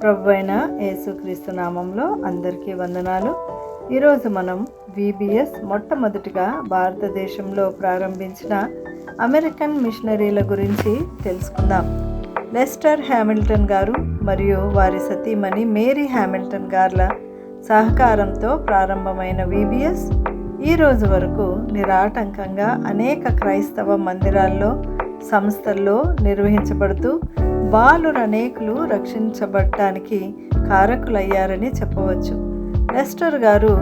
ప్రభువైన యేసుక్రీస్తు నామంలో అందరికీ వందనాలు. ఈరోజు మనం VBS మొట్టమొదటిగా భారతదేశంలో ప్రారంభించిన అమెరికన్ మిషనరీల గురించి తెలుసుకుందాం. లెస్టర్ హ్యామిల్టన్ గారు మరియు వారి సతీమణి మేరీ హ్యామిల్టన్ గార్ల సహకారంతో ప్రారంభమైన VBS ఈ రోజు వరకు నిరాటంకంగా అనేక క్రైస్తవ మందిరాల్లో, సంస్థల్లో నిర్వహించబడుతూ బాలురనేకులు రక్షించబడటానికి కారకులయ్యారని చెప్పవచ్చు. లెస్టర్ గారు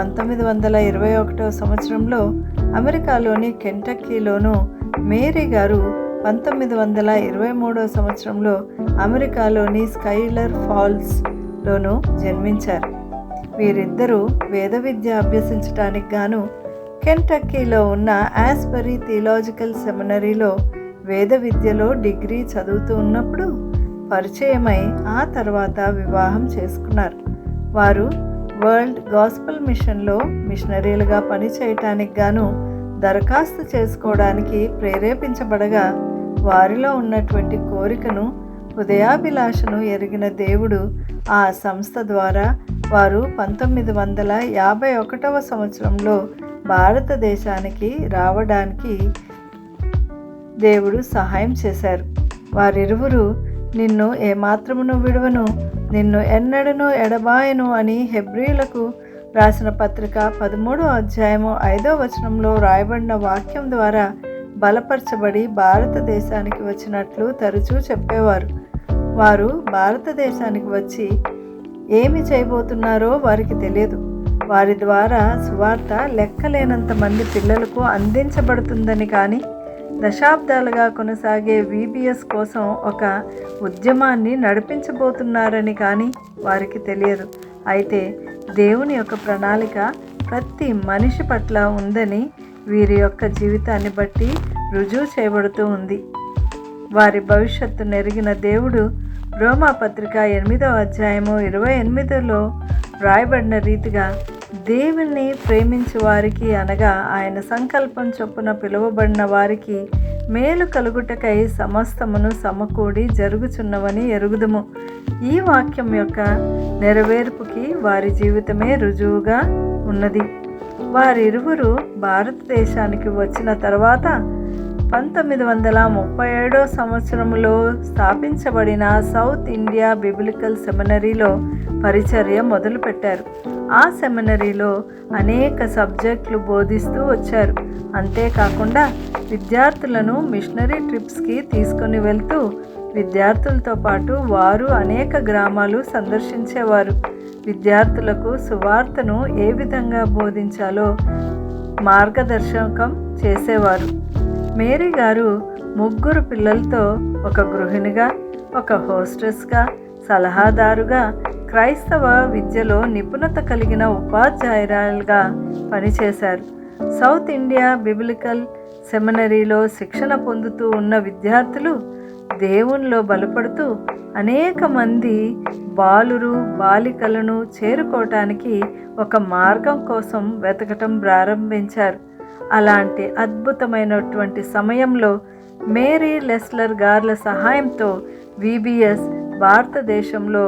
1921 సంవత్సరంలో అమెరికాలోని కెంటక్కీలోను, మేరీ గారు 1923 సంవత్సరంలో అమెరికాలోని స్కైలర్ ఫాల్స్లోను జన్మించారు. వీరిద్దరూ వేద విద్య అభ్యసించడానికి గాను కెంటక్కీలో ఉన్న ఆస్బరీ థియలాజికల్ సెమినరీలో వేద విద్యలో డిగ్రీ చదువుతూ ఉన్నప్పుడు పరిచయమై ఆ తర్వాత వివాహం చేసుకున్నారు. వారు వరల్డ్ గాస్పెల్ మిషన్లో మిషనరీలుగా పనిచేయటానికి గాను దరఖాస్తు చేసుకోవడానికి ప్రేరేపించబడగా వారిలో ఉన్నటువంటి కోరికను, హృదయాభిలాషను ఎరిగిన దేవుడు ఆ సంస్థ ద్వారా వారు 1951 సంవత్సరంలో భారతదేశానికి రావడానికి దేవుడు సహాయం చేశారు. వారిరువురు నిన్ను ఏమాత్రమును విడువను, నిన్ను ఎన్నడను ఎడబాయను అని హెబ్రీయులకు రాసిన పత్రిక 13 రాయబడిన వాక్యం ద్వారా బలపరచబడి భారతదేశానికి వచ్చినట్లు తరచూ చెప్పేవారు. వారు భారతదేశానికి వచ్చి ఏమి చేయబోతున్నారో వారికి తెలియదు. వారి ద్వారా సువార్త లెక్కలేనంత మంది పిల్లలకు అందించబడుతుందని కానీ, దశాబ్దాలుగా కొనసాగే VBS కోసం ఒక ఉద్యమాన్ని నడిపించబోతున్నారని కానీ వారికి తెలియదు. అయితే దేవుని యొక్క ప్రణాళిక ప్రతి మనిషి పట్ల ఉందని వీరి యొక్క జీవితాన్ని బట్టి రుజువు చేయబడుతూ ఉంది. వారి భవిష్యత్తు నెరిగిన దేవుడు రోమా పత్రిక 8 వ్రాయబడిన రీతిగా దేవుణ్ణి ప్రేమించు వారికి, అనగా ఆయన సంకల్పం చొప్పున పిలువబడిన వారికి మేలు కలుగుటకై సమస్తమును సమకూడి జరుగుచున్నవని ఎరుగుదుము. ఈ వాక్యం యొక్క నెరవేర్పుకి వారి జీవితమే రుజువుగా ఉన్నది. వారిరువురు భారతదేశానికి వచ్చిన తర్వాత 1937 సంవత్సరంలో స్థాపించబడిన సౌత్ ఇండియా బిబ్లికల్ సెమినరీలో పరిచర్య మొదలుపెట్టారు. ఆ సెమినరీలో అనేక సబ్జెక్టులు బోధిస్తూ వచ్చారు. అంతేకాకుండా విద్యార్థులను మిషనరీ ట్రిప్స్కి తీసుకొని వెళ్తూ విద్యార్థులతో పాటు వారు అనేక గ్రామాలు సందర్శించేవారు. విద్యార్థులకు సువార్తను ఏ విధంగా బోధించాలో మార్గదర్శకం చేసేవారు. మేరీ గారు 3 పిల్లలతో ఒక గృహిణిగా, ఒక హోస్టెస్గా, సలహాదారుగా, క్రైస్తవ విద్యలో నిపుణత కలిగిన ఉపాధ్యాయురాలుగా పనిచేశారు. సౌత్ ఇండియా బిబ్లికల్ సెమినరీలో శిక్షణ పొందుతూ ఉన్న విద్యార్థులు దేవునిలో బలపడుతూ అనేక మంది బాలికలను చేరుకోవటానికి ఒక మార్గం కోసం వెతకటం ప్రారంభించారు. అలాంటి అద్భుతమైనటువంటి సమయంలో మేరీ లెస్లర్ గార్ల సహాయంతో VBS భారతదేశంలో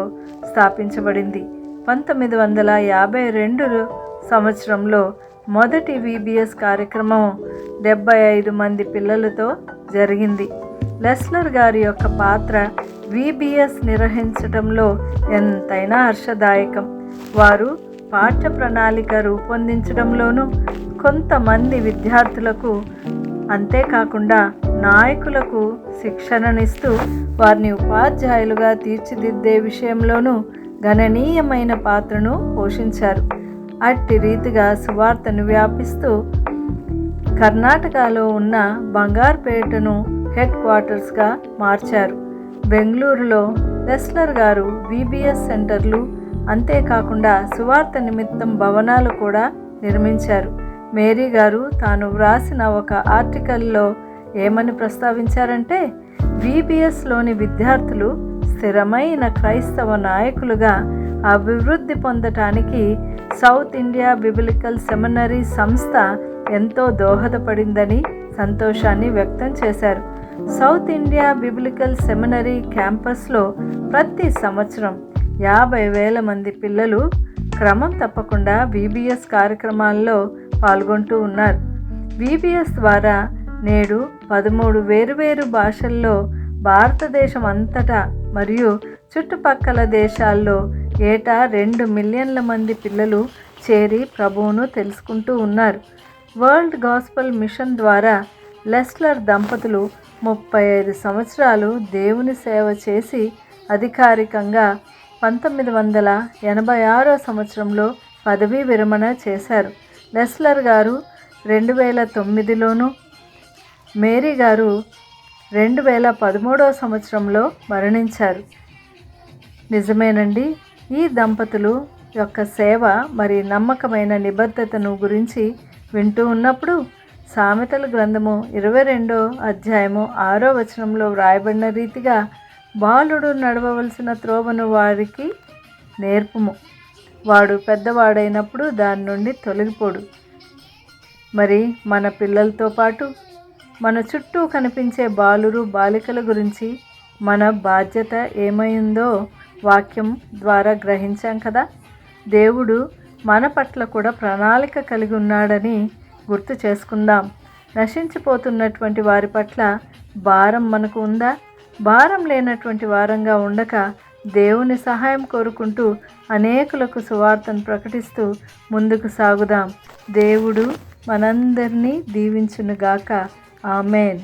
స్థాపించబడింది. 1952 సంవత్సరంలో మొదటి VBS కార్యక్రమం 75 మంది పిల్లలతో జరిగింది. లెస్లర్ గారి యొక్క పాత్ర VBS నిర్వహించడంలో ఎంతైనా హర్షదాయకం. వారు పాఠ్య ప్రణాళిక రూపొందించడంలోనూ, కొంతమంది విద్యార్థులకు అంతేకాకుండా నాయకులకు శిక్షణనిస్తూ వారిని ఉపాధ్యాయులుగా తీర్చిదిద్దే విషయంలోనూ గణనీయమైన పాత్రను పోషించారు. అట్టి రీతిగా సువార్తను వ్యాపిస్తూ కర్ణాటకలో ఉన్న బంగార్పేటను హెడ్ క్వార్టర్స్గా మార్చారు. బెంగళూరులో లెస్లర్ గారు VBS సెంటర్లు, అంతేకాకుండా సువార్త నిమిత్తం భవనాలు కూడా నిర్మించారు. మేరీ గారు తాను వ్రాసిన ఒక ఆర్టికల్లో ఏమని ప్రస్తావించారంటే, VBSలోని విద్యార్థులు స్థిరమైన క్రైస్తవ నాయకులుగా అభివృద్ధి పొందటానికి సౌత్ ఇండియా బిబ్లికల్ సెమినరీ సంస్థ ఎంతో దోహదపడిందని సంతోషాన్ని వ్యక్తం చేశారు. సౌత్ ఇండియా బిబ్లికల్ సెమినరీ క్యాంపస్లో ప్రతి సంవత్సరం 50,000 మంది పిల్లలు క్రమం తప్పకుండా VBS కార్యక్రమాల్లో పాల్గొంటూ ఉన్నారు. VBS ద్వారా నేడు 13 వేరువేరు భాషల్లో భారతదేశం అంతటా మరియు చుట్టుపక్కల దేశాల్లో ఏటా 2 మిలియన్ల మంది పిల్లలు చేరి ప్రభువును తెలుసుకుంటూ ఉన్నారు. వరల్డ్ గాస్పెల్ మిషన్ ద్వారా లెస్లర్ దంపతులు 35 సంవత్సరాలు దేవుని సేవ చేసి అధికారికంగా 1986 సంవత్సరంలో పదవీ విరమణ చేశారు. లెస్లర్ గారు 2009లోను, మేరీ గారు 2013 సంవత్సరంలో మరణించారు. నిజమేనండి. ఈ దంపతులు యొక్క సేవ మరి నమ్మకమైన నిబద్ధతను గురించి వింటూ ఉన్నప్పుడు సామెతల గ్రంథము 22వ అధ్యాయము 6వ వచనంలో వ్రాయబడిన రీతిగా బాలుడు నడవవలసిన త్రోవను వారికి నేర్పుము, వాడు పెద్దవాడైనప్పుడు దాని నుండి తొలగిపోడు. మరి మన పిల్లలతో పాటు మన చుట్టూ కనిపించే బాలురు బాలికల గురించి మన బాధ్యత ఏమైందో వాక్యం ద్వారా గ్రహించాం కదా. దేవుడు మన పట్ల కూడా ప్రణాళిక కలిగి ఉన్నాడని గుర్తు చేసుకుందాం. నశించిపోతున్నటువంటి వారి పట్ల భారం మనకు ఉందా? భారం లేనటువంటి వారంగా ఉండక దేవుని సహాయం కోరుకుంటూ అనేకులకు సువార్తను ప్రకటిస్తూ ముందుకు సాగుదాం. దేవుడు మనందరినీ దీవించునుగాక. ఆమేన్.